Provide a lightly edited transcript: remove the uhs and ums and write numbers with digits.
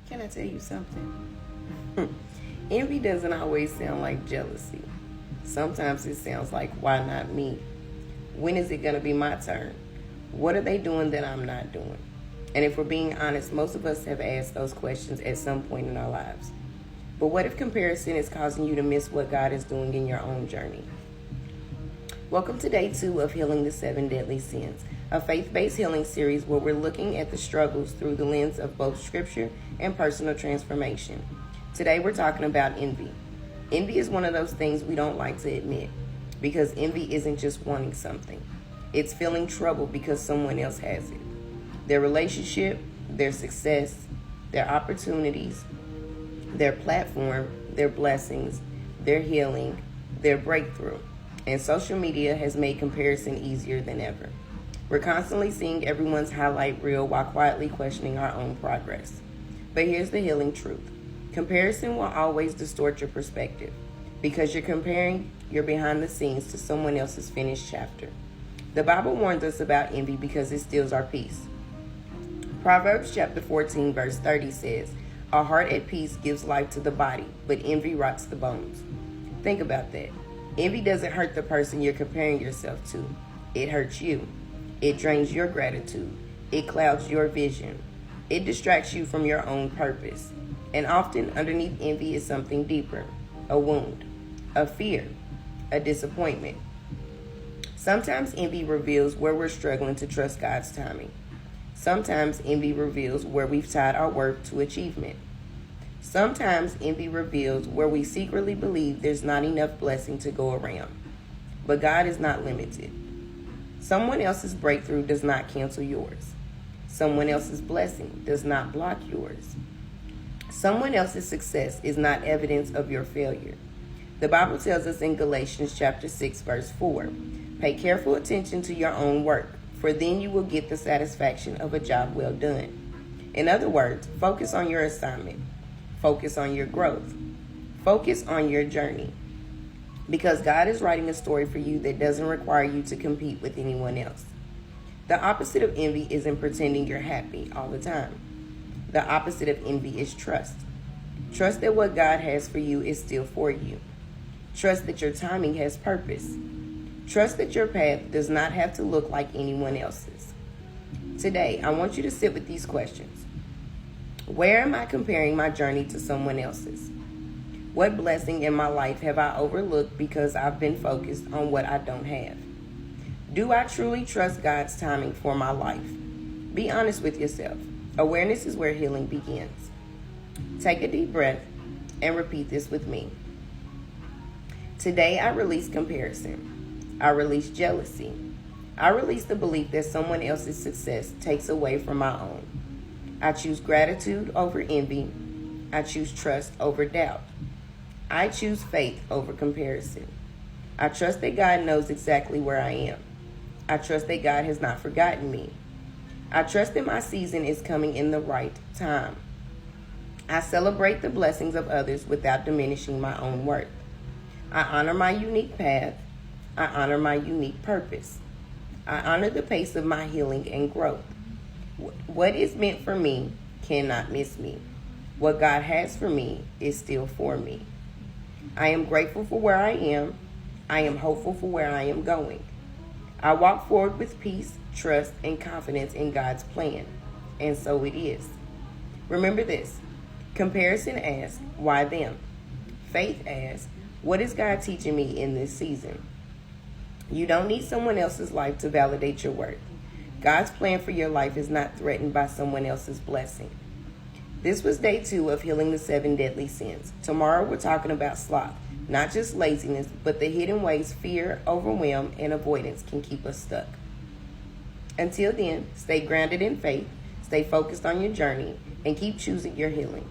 Can I tell you something? Envy doesn't always sound like jealousy. Sometimes it sounds like, why not me? When is it going to be my turn? What are they doing that I'm not doing? And if we're being honest, most of us have asked those questions at some point in our lives. But what if comparison is causing you to miss what God is doing in your own journey? Welcome to day 2 of Healing the 7 Deadly Sins, a faith-based healing series where we're looking at the struggles through the lens of both scripture and personal transformation. Today we're talking about envy. Envy is one of those things we don't like to admit, because envy isn't just wanting something. It's feeling trouble because someone else has it. Their relationship, their success, their opportunities, their platform, their blessings, their healing, their breakthrough. And social media has made comparison easier than ever. We're constantly seeing everyone's highlight reel while quietly questioning our own progress. But here's the healing truth. Comparison will always distort your perspective because you're comparing your behind the scenes to someone else's finished chapter. The Bible warns us about envy because it steals our peace. Proverbs chapter 14 verse 30 says, "A heart at peace gives life to the body, but envy rots the bones." Think about that. Envy doesn't hurt the person you're comparing yourself to. It hurts you. It drains your gratitude. It clouds your vision. It distracts you from your own purpose. And often underneath envy is something deeper, a wound, a fear, a disappointment. Sometimes envy reveals where we're struggling to trust God's timing. Sometimes envy reveals where we've tied our worth to achievement. Sometimes envy reveals where we secretly believe there's not enough blessing to go around. But God is not limited. Someone else's breakthrough does not cancel yours. Someone else's blessing does not block yours. Someone else's success is not evidence of your failure. The Bible tells us in Galatians chapter 6 verse 4, "Pay careful attention to your own work, for then you will get the satisfaction of a job well done." In other words, focus on your assignment. Focus on your growth. Focus on your journey. Because God is writing a story for you that doesn't require you to compete with anyone else. The opposite of envy isn't pretending you're happy all the time. The opposite of envy is trust. Trust that what God has for you is still for you. Trust that your timing has purpose. Trust that your path does not have to look like anyone else's. Today, I want you to sit with these questions. Where am I comparing my journey to someone else's? What blessing in my life have I overlooked because I've been focused on what I don't have? Do I truly trust God's timing for my life? Be honest with yourself. Awareness is where healing begins. Take a deep breath and repeat this with me. Today I release comparison. I release jealousy. I release the belief that someone else's success takes away from my own. I choose gratitude over envy. I choose trust over doubt. I choose faith over comparison. I trust that God knows exactly where I am. I trust that God has not forgotten me. I trust that my season is coming in the right time. I celebrate the blessings of others without diminishing my own worth. I honor my unique path. I honor my unique purpose. I honor the pace of my healing and growth. What is meant for me cannot miss me. What God has for me is still for me. I am grateful for where I am. I am hopeful for where I am going. I walk forward with peace, trust, and confidence in God's plan. And so it is. Remember this. Comparison asks, why them? Faith asks, what is God teaching me in this season? You don't need someone else's life to validate your worth. God's plan for your life is not threatened by someone else's blessing. This was day 2 of Healing the 7 Deadly Sins. Tomorrow we're talking about sloth, not just laziness, but the hidden ways fear, overwhelm, and avoidance can keep us stuck. Until then, stay grounded in faith, stay focused on your journey, and keep choosing your healing.